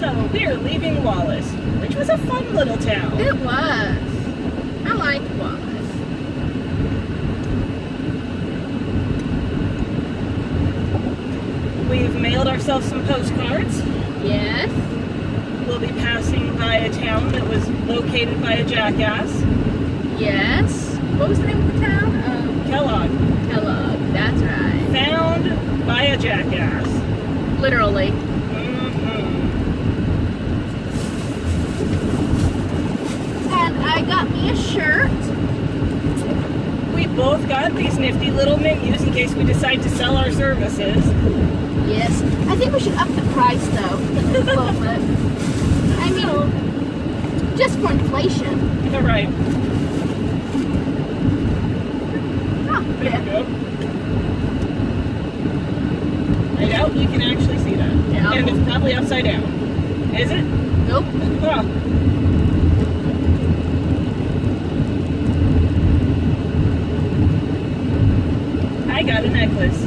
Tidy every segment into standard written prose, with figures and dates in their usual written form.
So we are leaving Wallace, which was a fun little town. It was. I liked Wallace. We've mailed ourselves some postcards. Yes. We'll be passing by a town that was located by a jackass. Yes. What was the name of the town? Kellogg. Kellogg. That's right. Found by a jackass. Literally. And I got me a shirt. We both got these nifty little menus in case we decide to sell our services. Yes. I think we should up the price though. A little bit. I mean, just for inflation. All right. Oh, There yeah. you go. I doubt you can actually see that. Yeah. And it's probably upside down. Is it? Nope. Huh. I got a necklace.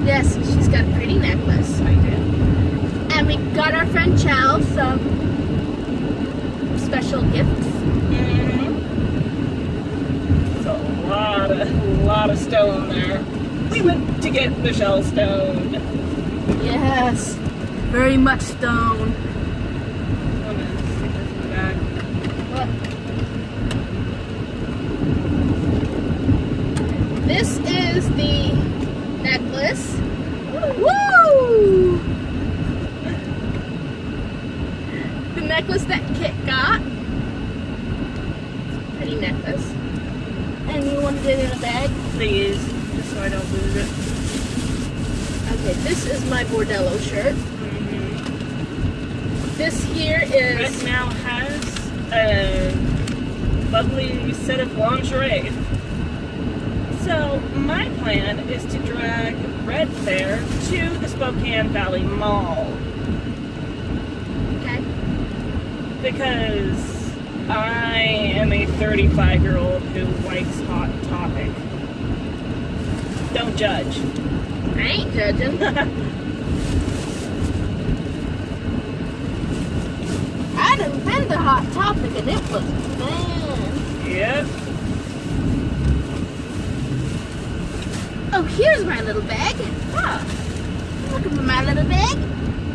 Yes, she's got a pretty necklace. I did. And we got our friend Chow some special gifts. It's a lot of stone there. We went to get Michelle stoned. Yes. Very much stone. I'm gonna stick this in the bag. This is the necklace. Woo! The necklace that Kit got. Pretty necklace. And you wanted it in a bag? Please, just so I don't lose it. Okay, this is my Bordello shirt. This here is... Red now has a lovely set of lingerie. So my plan is to drag Red there to the Spokane Valley Mall. Okay. Because I am a 35-year-old who likes Hot Topic. Don't judge. I ain't judging. I done been to Hot Topic and it was fun. Yep. Oh, here's my little bag. Ah, look at my little bag.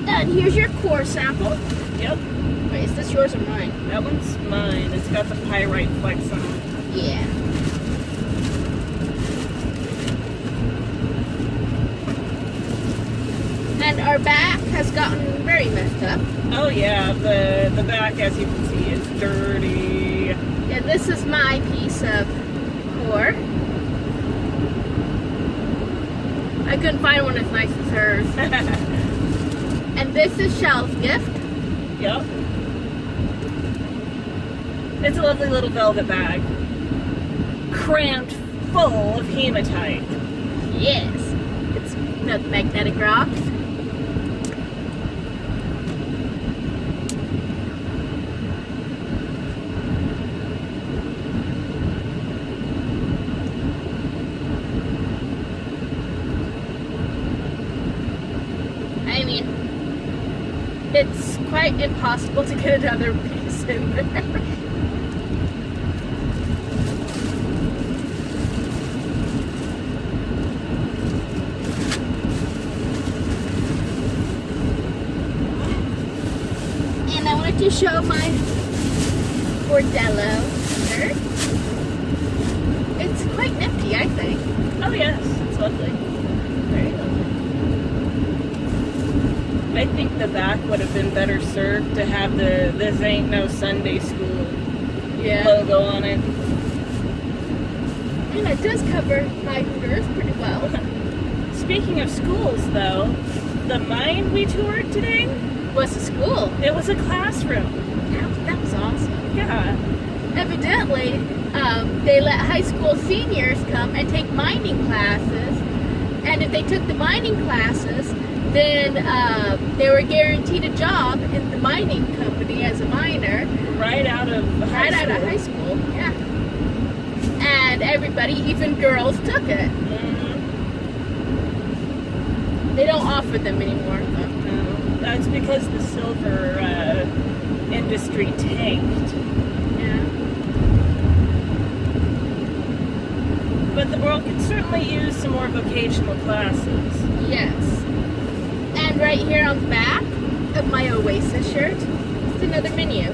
And here's your core sample. Yep. Wait, is this yours or mine? That one's mine. It's got the pyrite flex on it. Yeah. And our back has gotten very messed up. Oh yeah, the back, as you can see, is dirty. Yeah, this is my piece of core. I couldn't find one as nice as hers. And this is Shell's gift. Yep. It's a lovely little velvet bag. Crammed full of hematite. Yes. It's magnetic rocks. I mean, it's quite impossible to get another piece in there. And I wanted to show my Bordello shirt. It's quite nifty, I think. Oh yes, it's lovely. Very lovely. I think the back would have been better served to have the "This Ain't No Sunday School" logo on it. And it does cover my girth pretty well. Speaking of schools, though, the mine we toured today, Was a school. it was a classroom. That was awesome. Yeah. Evidently, they let high school seniors come and take mining classes. And if they took the mining classes, then they were guaranteed a job in the mining company as a miner. Right out of high school. Out of high school, yeah. And everybody, even girls, took it. Mm-hmm. They don't offer them anymore, though. No. That's because the silver industry tanked. Yeah. But the world could certainly use some more vocational classes. Yes. And right here on the back of my Oasis shirt is another menu.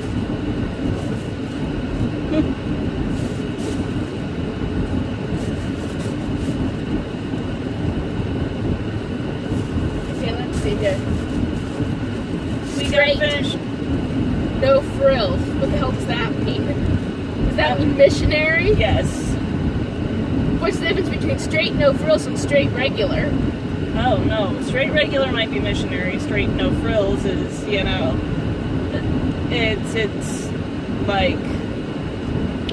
Okay, let's see here. We Straight. got finished. No frills. What the hell does that mean? Does that mean missionary? Yes. What's the difference between straight no frills and straight regular? Oh no, straight regular might be missionary. Straight no frills is, it's like,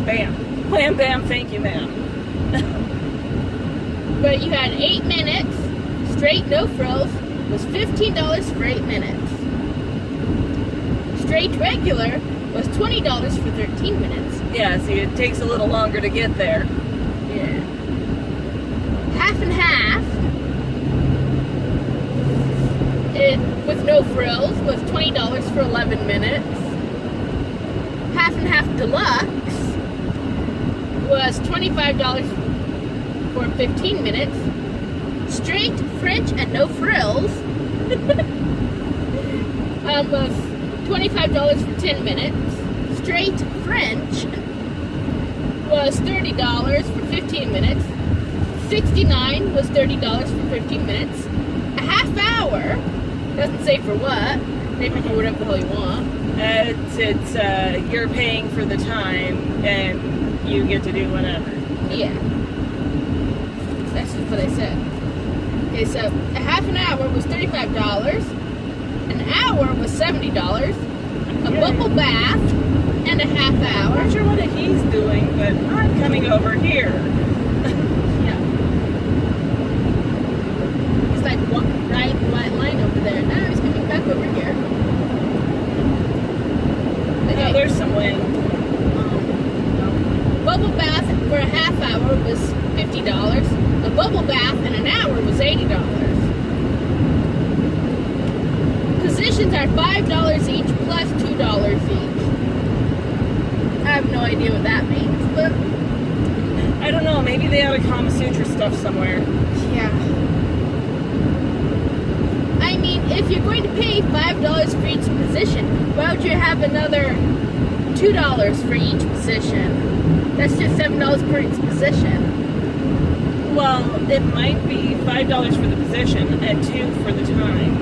bam, wham, bam, thank you, ma'am. But you had 8 minutes. Straight no frills was $15 for 8 minutes. Straight regular was $20 for 13 minutes. Yeah, see, it takes a little longer to get there. Yeah. Half and half. It with no frills was $20 for 11 minutes. Half and half deluxe was $25 for 15 minutes. Straight French and no frills was $25 for 10 minutes. Straight French was $30 for 15 minutes. 69 was $30 for 15 minutes. A half hour, doesn't say for what, maybe for whatever the hell you want. It's you're paying for the time and you get to do whatever. Yeah. That's just what I said. Okay, so a half an hour was $35. An hour was $70. A bubble bath and a half I'm hour. not sure what he's doing, but I'm coming over here. Yeah. He's like riding the white line over there. Now he's coming back over here. Oh, Okay. there's some wind. Bubble bath for a half hour was $50. A bubble bath in an hour was $80. Positions are $5 each plus $2 each. I have no idea what that means, but I don't know, maybe they have a Kama Sutra stuff somewhere. yeah. I mean, if you're going to pay $5 for each position, why would you have another $2 for each position? That's just $7 per each position. Well, it might be $5 for the position and $2 for the time.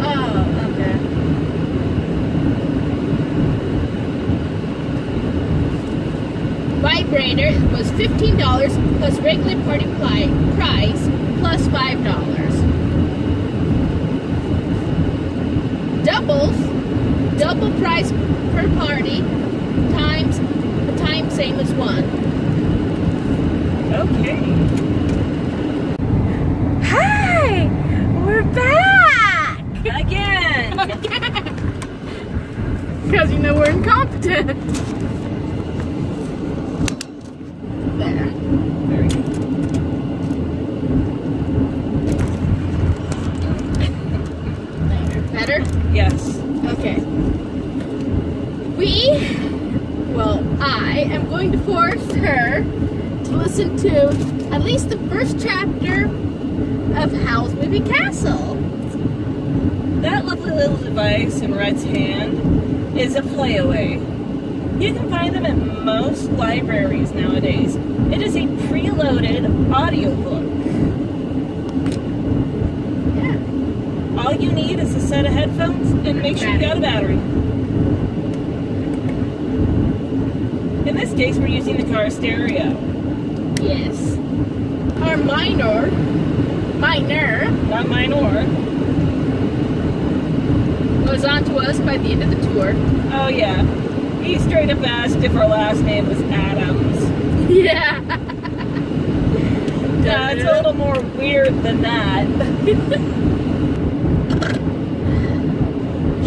Oh, okay. Vibrator was $15 plus regular party price plus $5. Doubles, double price per party times the time same as one. Okay. Hi, we're back Again! because you know we're incompetent. There. Very good. Better? Yes. Okay. I am going to force her to listen to at least the first chapter of Howl's Moving Castle. That lovely little device in Red's hand is a playaway. You can find them at most libraries nowadays. It is a preloaded audiobook. Yeah. All you need is a set of headphones and make sure you got a battery. In this case, we're using the car stereo. Yes. Our minor, Not minor. was on to us by the end of the tour. Oh yeah. He straight up asked if our last name was Adams. Yeah. It's a little more weird than that.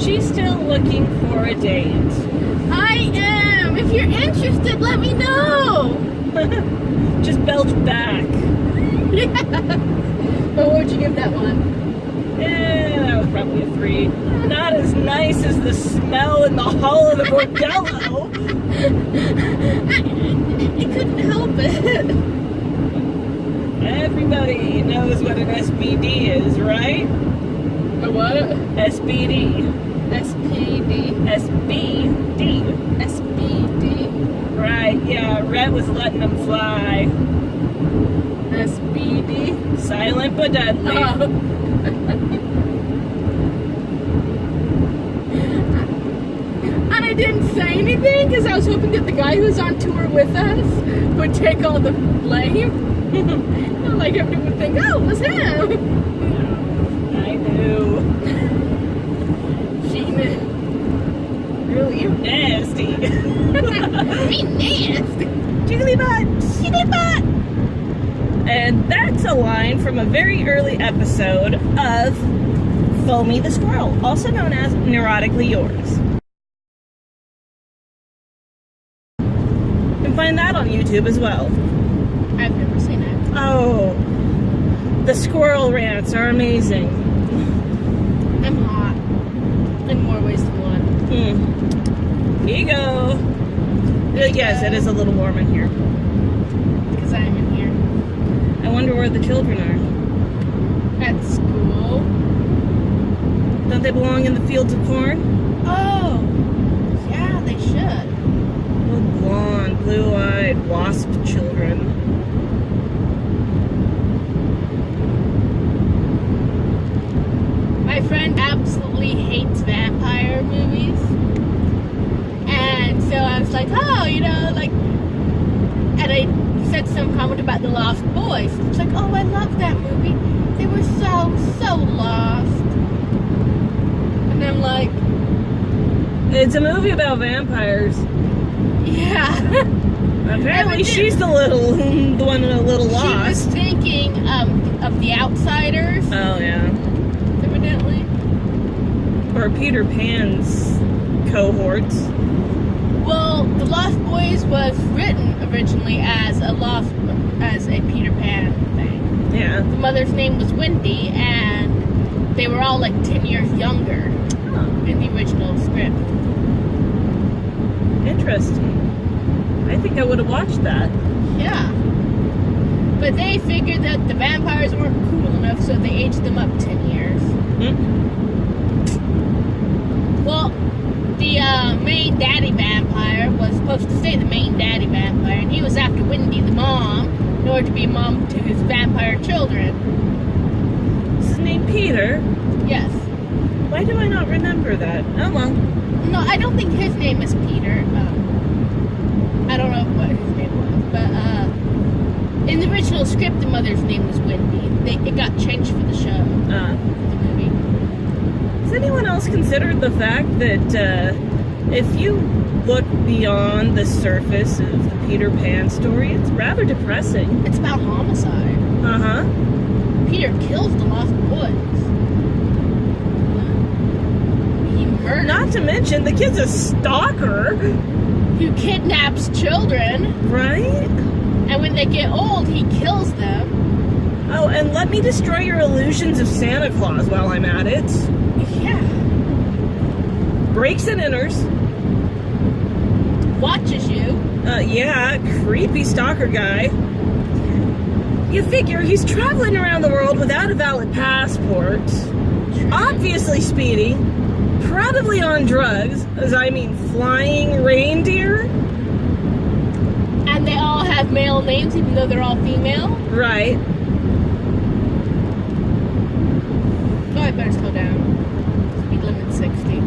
She's still looking for a date. I am. If you're interested, let me know. Just belch back. Yeah. But what would you give that one? That was probably a 3. Not as nice as the smell in the hall of the bordello. I couldn't help it. Everybody knows what an SBD is, right? A what? SBD. SPD. SBD. SPD. Right, yeah, Rhett was letting them fly. SPD. Silent but deadly. And I didn't say anything because I was hoping that the guy who was on tour with us would take all the blame. Like everyone would think, oh, it was him. I knew. She knew. Really, you're nasty. Me nasty. Jiggly butt. Jiggly butt. And that's a line from a very early episode of Foamy the Squirrel, also known as Neurotically Yours. You can find that on YouTube as well. I've never seen it. Oh, the squirrel rants are amazing. I'm hot. In more ways than one. Ego. Yes, it is a little warm in here. Because I'm in here. I wonder where the children are. At school. Don't they belong in the fields of corn? Oh. Yeah, they should. Little blonde, blue-eyed wasp children. My friend absolutely hates vampire movies. And so I was like, oh, you know, like, and I said some comment about The Lost Boys. It's like, oh, I love that movie. They were so lost. And I'm like, It's a movie about vampires. yeah. Apparently she's the one a little lost. She was thinking of The Outsiders, Oh, yeah. evidently. Or Peter Pan's cohorts. Well, The Lost Boys was written originally as a Peter Pan thing. Yeah. The mother's name was Wendy, and they were all like 10 years younger in the original script. Interesting. I think I would have watched that. Yeah. But they figured that the vampires weren't cool enough, so they aged them up 10 years. Well, the main daddy vampire was supposed to stay the main daddy vampire, and he was after Wendy, the mom, in order to be a mom to his vampire children. Is his name Peter? Yes. Why do I not remember that? Oh, well. No, I don't think his name is Peter. I don't know what his name was, but in the original script, the mother's name was Wendy. It got changed for the show, the movie. Has anyone else considered the fact that if you look beyond the surface of the Peter Pan story, it's rather depressing? It's about homicide. Uh-huh. Peter kills the lost boys. He murders. Not to mention, the kid's a stalker. Who kidnaps children, Right? and when they get old, he kills them. Oh, and let me destroy your illusions of Santa Claus while I'm at it. Yeah. Breaks and enters. Watches you. Yeah, creepy stalker guy. You figure he's traveling around the world without a valid passport. Obviously speeding. Probably on drugs. Flying reindeer. And they all have male names, even though they're all female. Right. Oh, I better slow down. Speed limit 60.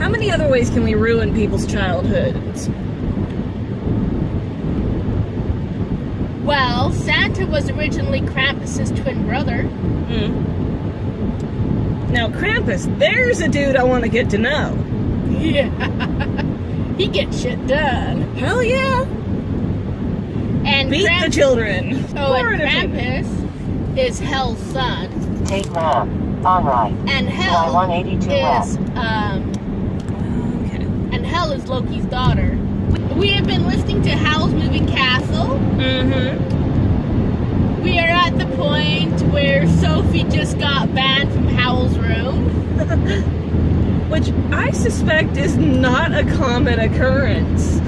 How many other ways can we ruin people's childhoods? Well, Santa was originally Krampus's twin brother. Now, Krampus, there's a dude I want to get to know. Yeah. He gets shit done. Hell yeah. And Beat the children. Oh, Or and entertainment. Krampus is Hell's son. Take left. On right. And Hell Y182 is, Okay. and Hell is Loki's daughter. We have been listening to Howl's Moving Castle. we are at the point where Sophie just got banned from Howl's room. Which I suspect is not a common occurrence.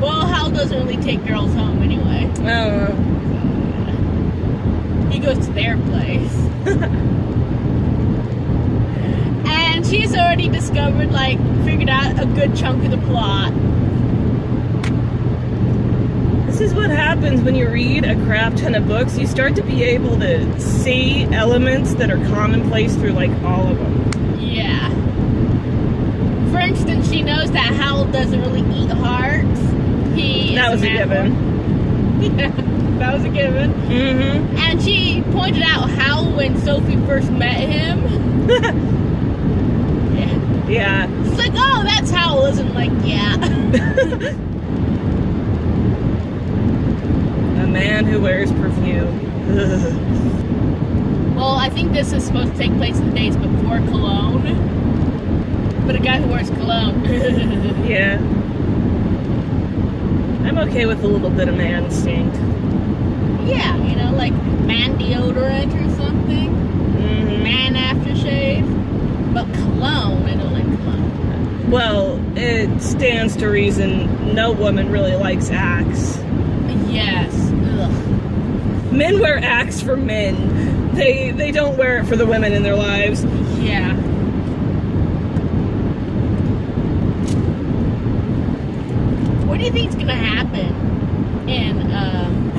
Well, Howl doesn't really take girls home anyway. Oh. He goes to their place. And she's already figured out a good chunk of the plot. This is what happens when you read a crap ton of books. You start to be able to see elements that are commonplace through, like, all of them. Yeah. For instance, she knows that Howl doesn't really eat hearts. That was a given. Yeah, that was a given. Mm-hmm. And she pointed out how when Sophie first met him. Yeah. It's like, oh, that's Howl, isn't like, yeah. A man who wears perfume. Well, I think this is supposed to take place in the days before cologne. But a guy who wears cologne. Yeah. I'm okay with a little bit of man stink. Yeah, like man deodorant or something. Mm-hmm. Man aftershave. But cologne, I don't like cologne. Well, it stands to reason no woman really likes Axe. Yes. Ugh. Men wear Axe for men. They don't wear it for the women in their lives. Yeah. What do you think's gonna happen in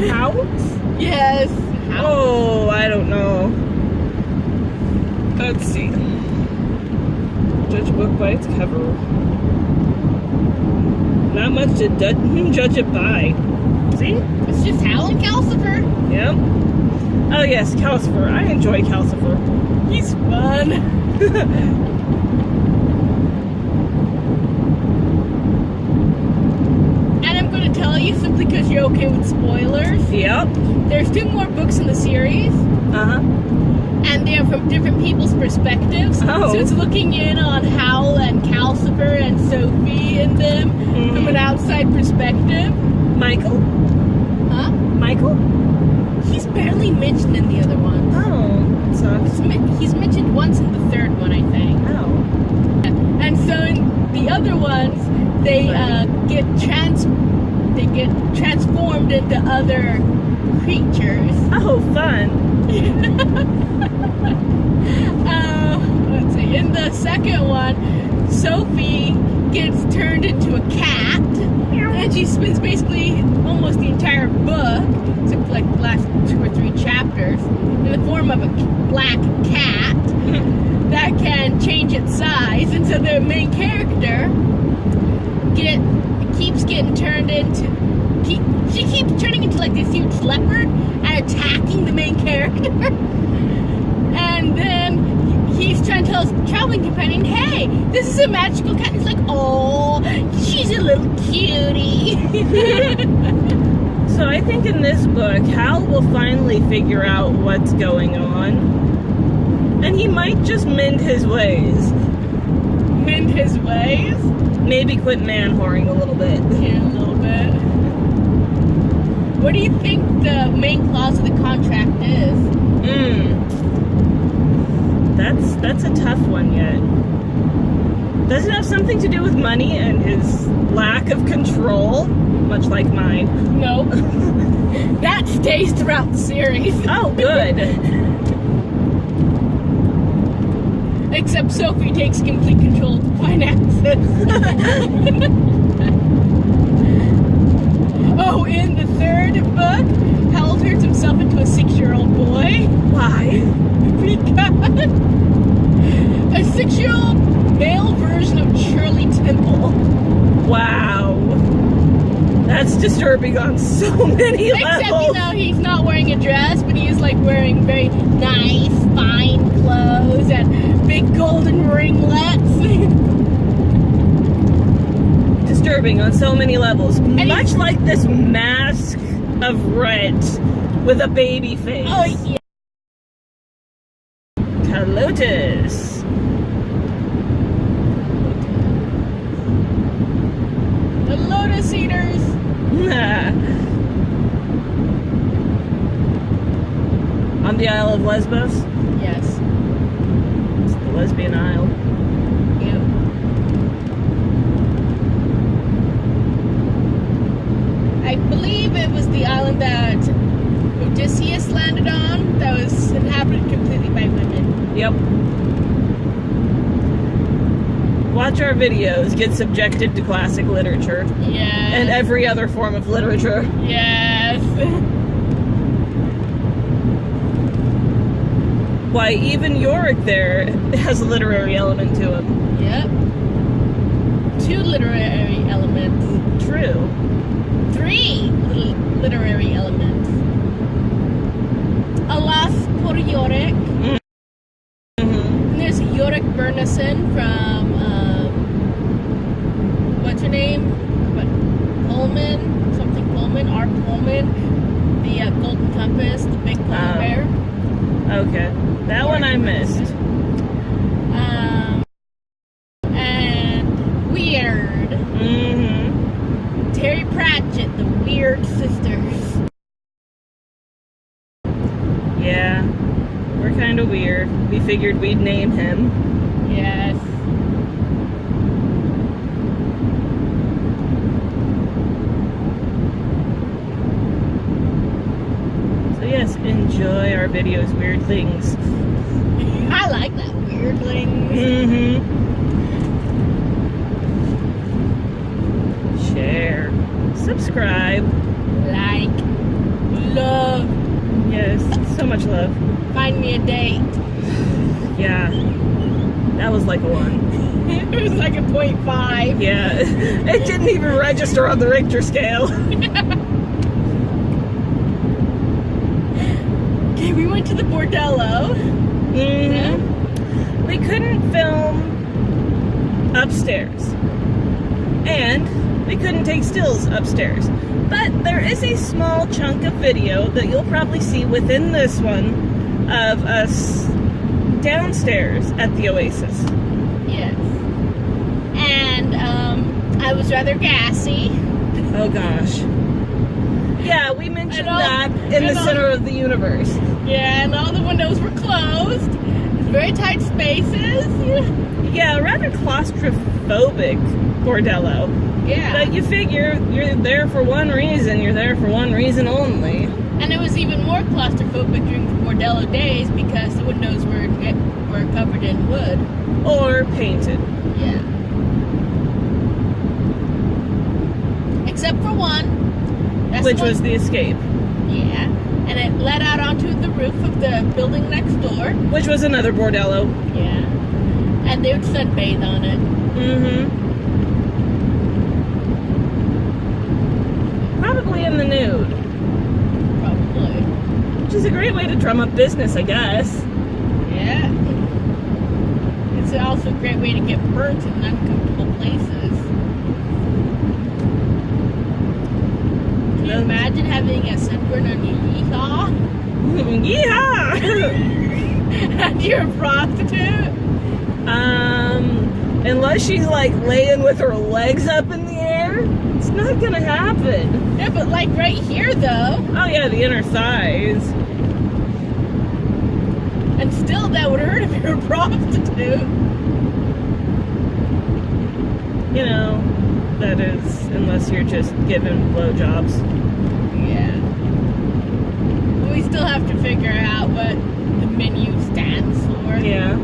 House? Yes. Oh, I don't know. Let's see. Judge a book by its cover. Not much to judge it by. See? It's just Hal and Calcifer. Yep. Oh yes, Calcifer. I enjoy Calcifer. He's fun. And I'm going to tell you, simply because you're okay with spoilers. Yep. There's 2 more books in the series. Uh-huh. And they're from different people's perspectives. Oh. So it's looking in on Howl and Calcifer and Sophie and them from an outside perspective. Michael? Huh? Michael? He's barely mentioned in the other ones. Oh, that sucks. He's mentioned once in the 3rd one, I think. Oh. And so in the other ones, they get transformed into other creatures. Oh, fun. Let's see. In the second one, Sophie gets turned into a cat, and she spends basically almost the entire book, except for like the last 2 or 3 chapters, in the form of a black cat that can change its size. And so the main character keeps getting turned into. She keeps turning into like this huge leopard and attacking the main character. And then he's trying to tell his traveling companion, hey, this is a magical cat. And he's like, oh, she's a little cutie. So I think in this book, Hal will finally figure out what's going on. And he might just mend his ways. Mend his ways? Maybe quit man-whoring a little bit. Yeah, a little bit. What do you think the main clause of the contract is? That's a tough one yet. Does it have something to do with money and his lack of control? Much like mine. No. That stays throughout the series. Oh, good. Except Sophie takes complete control of the finances. Oh, in the 3rd book, Hal turns himself into a 6-year-old boy. Why? Because a 6-year-old male version of Shirley Temple. Wow. That's disturbing on so many Except, levels. he's not wearing a dress, but he's like wearing very nice, fine clothes and big golden ringlets. Disturbing on so many levels. Much like this mask of red with a baby face. Oh, yeah. Lotus. The Lotus Eaters. On the Isle of Lesbos? Yes. It's the lesbian isle. Ew. I believe it was the island that Odysseus landed on that was inhabited completely by women. Yep. Watch our videos, get subjected to classic literature. Yes. And every other form of literature. Yes. Why, even Yorick there has a literary element to him. Yep. 2 literary elements. True. 3 literary elements. Alas por Yorick. Mm-hmm. And there's Yorick Bernison from, what's her name? What? Pullman? Something Pullman? Art Pullman. The Golden Compass, the big polar bear. Okay. That one I missed. And Wyrd. Mm-hmm. Terry Pratchett, the Wyrd sisters. Yeah. We're kind of weird. We figured we'd name him. Yes. So yes, enjoy our videos, weirdlings. I like that, weirdlings. Mm-hmm. Share. Subscribe. Like. Love. Yes, so much love. Find me a date. Yeah. That was like a 1. It was like a 0.5. Yeah. It didn't even register on the Richter scale. Okay, we went to the bordello. Mm-hmm. We couldn't film upstairs. And we couldn't take stills upstairs. But there is a small chunk of video that you'll probably see within this one of us downstairs at the Oasis. Yes. And, I was rather gassy. Oh gosh. Yeah, we mentioned that in the all- center of the universe. Yeah, and all the windows were closed. Very tight spaces. Yeah, rather claustrophobic bordello. Yeah. But you figure you're there for one reason, you're there for one reason only. And it was even more claustrophobic during the bordello days because the windows were covered in wood. Or painted. Yeah. Except for one. That's Which the one- was the escape. Yeah. And it led out onto the roof of the building next door. Which was another bordello. Yeah. And they would sunbathe on it. Mm-hmm. Probably in the nude. Probably. Which is a great way to drum up business, I guess. Yeah. It's also a great way to get burnt in uncomfortable places. Can you imagine having a sunburn on your yeehaw? Yeehaw! And you're a prostitute? Unless she's like laying with her legs up in the air, it's not gonna happen. Yeah, but like right here though. Oh yeah, the inner thighs. And still that would hurt if you're a prostitute. You know, that is, unless you're just giving blowjobs. Yeah. We still have to figure out what the menu stands for. Yeah.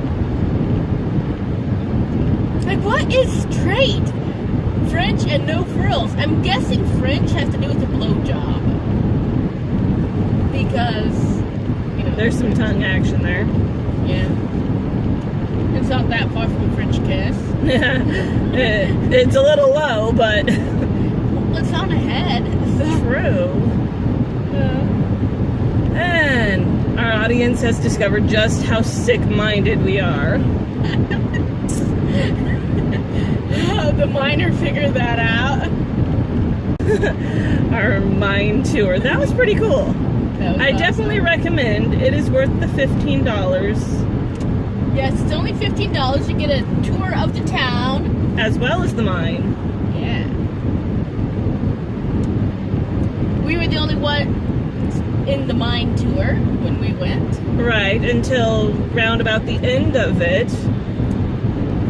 Like, what is straight? French and no frills. I'm guessing French has to do with the blowjob. Because, you know. There's some tongue action there. Yeah. It's not that far from a French kiss. It's a little low, but Well, it's on a head. So. true. And our audience has discovered just how sick-minded we are. Oh, the miner figured that out. Our mine tour. That was pretty cool. That was I awesome. definitely recommend. It is worth the $15, Yes, it's only $15. You get a tour of the town. as well as the mine. Yeah. were the only ones in the mine tour when we went. Right, until round about the end of it,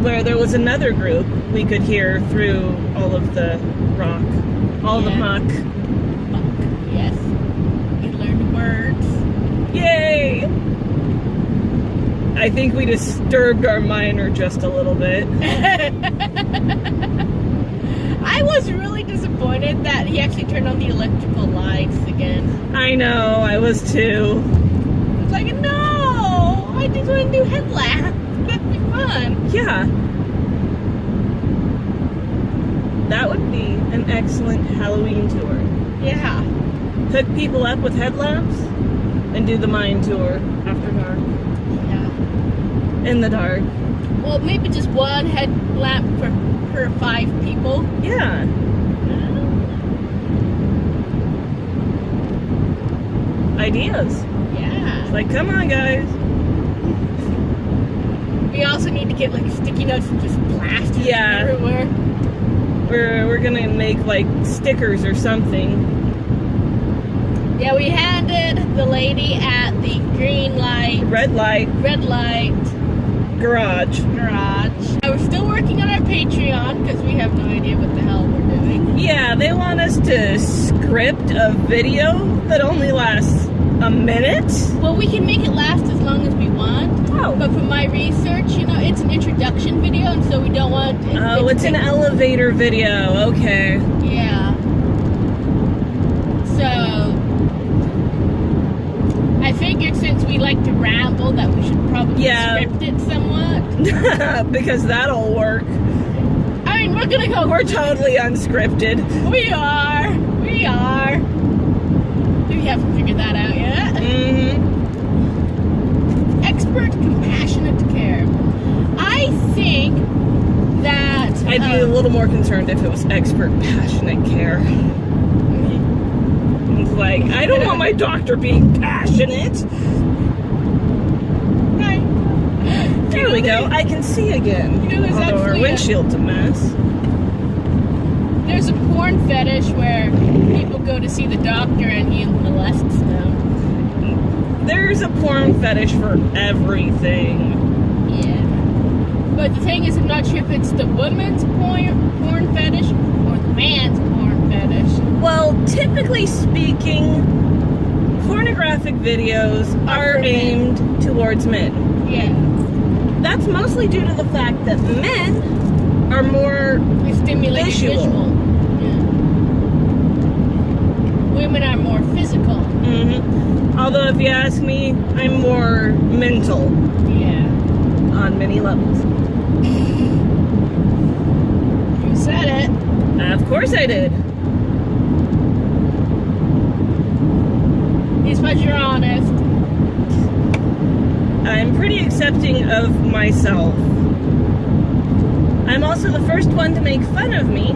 where there was another group we could hear through all of the rock, all the muck. Muck, yes. We learned words. Yay! I think we disturbed our miner just a little bit. I was really disappointed that he actually turned on the electrical lights again. I know, I was too. It's like, no! I just want to do headlamp. That'd be fun. Yeah. That would be an excellent Halloween tour. Yeah. Hook people up with headlamps and do the mine tour after dark. Yeah. In the dark. Well, maybe just one headlamp per 5 people. Yeah. Ideas. Yeah. It's like, come on, guys. We also need to get like sticky notes and just plaster Yeah. everywhere. We're gonna make like stickers or something. Yeah, we handed the lady at the green light, Red light red light garage. garage. We're still working on our Patreon because we have no idea what the hell we're doing. Yeah, they want us to script a video that only lasts a minute. Well, we can make it last as long as we want. Oh. But from my research, it's an introduction video, and so we don't want. Oh, it's an elevator video. Okay. Yeah. So I figured since we like to ramble that we should probably script it somewhat. Because that'll work. I mean, we're gonna go. We're totally unscripted. We are. We are. We haven't figured that out yet. Mm-hmm. Expert compassionate care. I think that I'd be a little more concerned if it was expert passionate care. It's like, I don't want my doctor being passionate. Right. There we go. I can see again. There's Although our actually windshield's a mess. there's a porn fetish where people go to see the doctor and he molests them. There's a porn fetish for everything. Yeah. But the thing is, I'm not sure if it's the woman's porn fetish or the man's porn fetish. Well, typically speaking, pornographic videos are aimed towards men. Yeah. That's mostly due to the fact that men are more They're stimulated visual. Yeah. Women are more physical. Mm-hmm. Although, if you ask me, I'm more mental Yeah. on many levels. You said it. Of course I did. I suppose you're honest. I'm pretty accepting of myself. I'm also the first one to make fun of me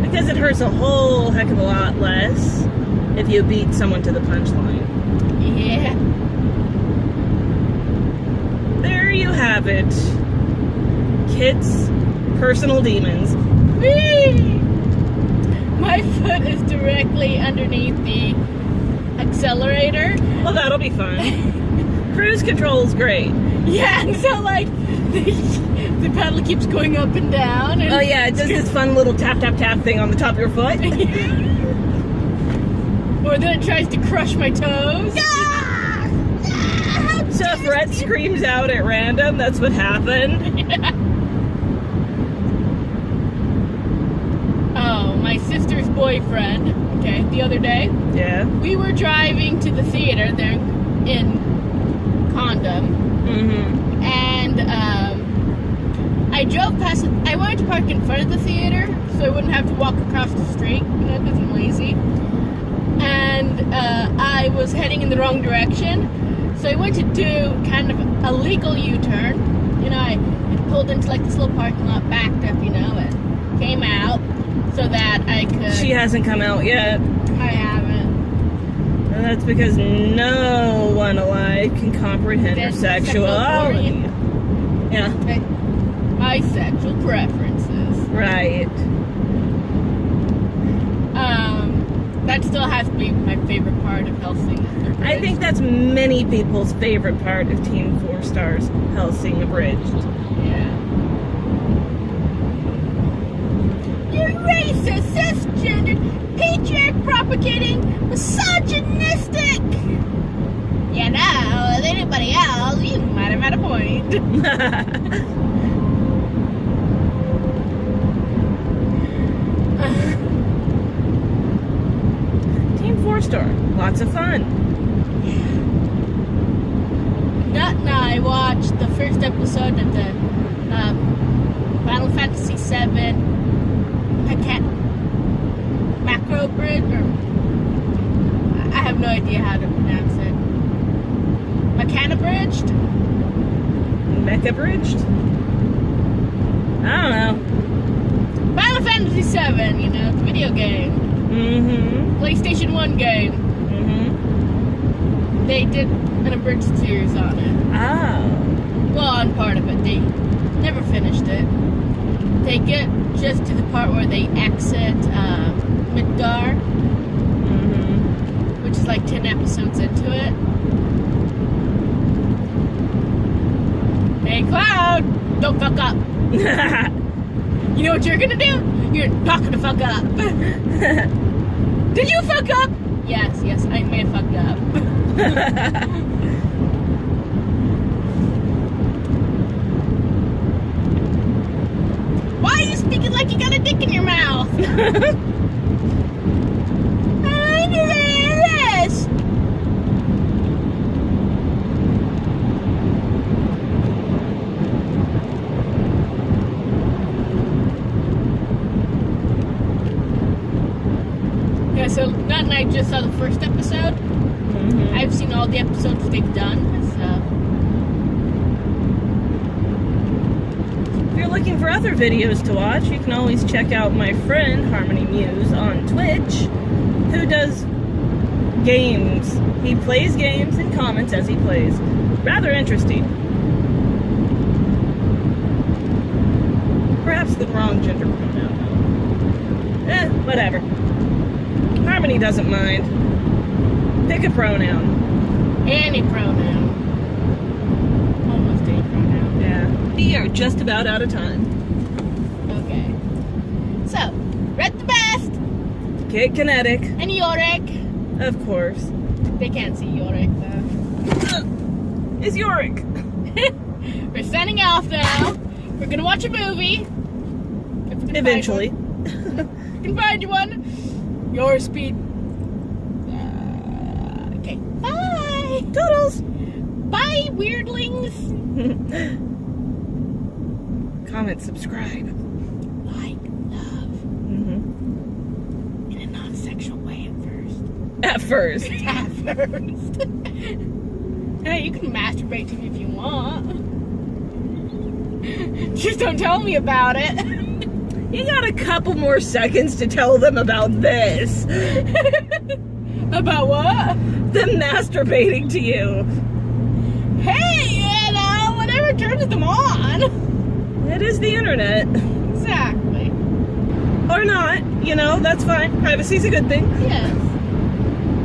because it hurts a whole heck of a lot less if you beat someone to the punchline. Yeah. There you have it. Kids' personal demons. Whee! My foot is directly underneath the accelerator. Well, that'll be fun. Cruise control's great. Yeah, and so like the pedal keeps going up and down. And Oh yeah, it does this fun little tap tap tap thing on the top of your foot. Or then it tries to crush my toes. So if Rhett screams out at random, that's what happened. Oh, my sister's boyfriend. Okay, the other day Yeah. we were driving to the theater there in Condom. Mm-hmm. And I drove past. I wanted to park in front of the theater so I wouldn't have to walk across the street, because I'm lazy. And I was heading in the wrong direction, so I went to do kind of a legal U-turn. I pulled into like this little parking lot, backed up, and came out so that I could. She hasn't come out yet. I haven't. And that's because no one alive can comprehend her That's sexuality. Yeah, My sexual preferences. right. That still has to be my favorite part of Helsing. I think that's many people's favorite part of Team 4 Stars, Helsing Abridged. Yeah. You're racist, cisgendered, patriarch propagating, misogynistic. You know, with anybody else, you might have had a point. Team 4 Star, lots of fun. Nut and I watched the first episode of the Final Fantasy VII Macro Bridge, or I have no idea how to pronounce it. Mechanabridged? Mecha Bridged? I don't know. Final Fantasy VII, you know, it's a video game. Mm-hmm. PlayStation 1 game. Mm-hmm. They did an abridged series on it. Oh. Well, on part of it. They never finished it. They get just to the part where they exit Midgar, Mm-hmm. which is like 10 episodes into it. Hey, Cloud! Don't fuck up. You know what you're gonna do? You're not gonna fuck up. Did you fuck up? Yes, I may have fucked up. Why are you speaking like you got a dick in your mouth? I do this. Yeah, so Nat and I just saw the first episode. Mm-hmm. I've seen all the episodes they've done, so. If you're looking for other videos to watch, you can always check out my friend Harmony Muse on Twitch, who does games. He plays games and comments as he plays. Rather interesting. Perhaps the wrong gender pronoun. Whatever. Harmony doesn't mind. Pick a pronoun. Any pronoun. Almost any pronoun. Yeah. We are just about out of time. Okay. So, Rettthebest Get kinetic. and Yorick. Of course. They can't see Yorick though. Is Yorick. We're signing off now. We're gonna watch a movie. If we can Eventually. Find one. If we can find one. Your speed. Okay. Bye. Toodles. Bye, weirdlings. Comment, subscribe. Like, love. Mm-hmm. In a non-sexual way At first. at first. Hey, you can masturbate to me if you want. Just don't tell me about it. You got a couple more seconds to tell them about this. About what? Them masturbating to you. Hey, you know, whatever turns them on. It is the internet. Exactly. Or not, you know, that's fine. Privacy's a good thing. Yes.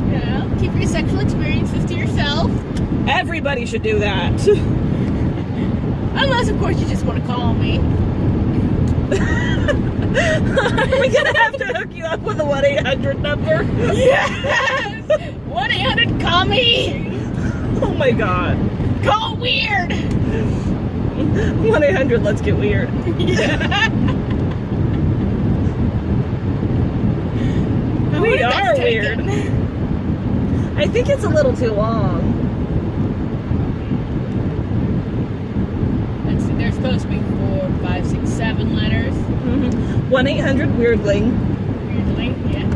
You know, keep your sexual experiences to yourself. Everybody should do that. Unless, of course, you just want to call me. Are we gonna have to hook you up with a 1-800 number? Yes! 1-800-CALL-ME! Oh my god. Call Weird! 1-800 let's get weird. Yeah. We are weird. I think it's a little too long. Let's see, there's supposed to be 4, 5, 6, 7 letters. 1-800 weirdling. Weirdly, yeah.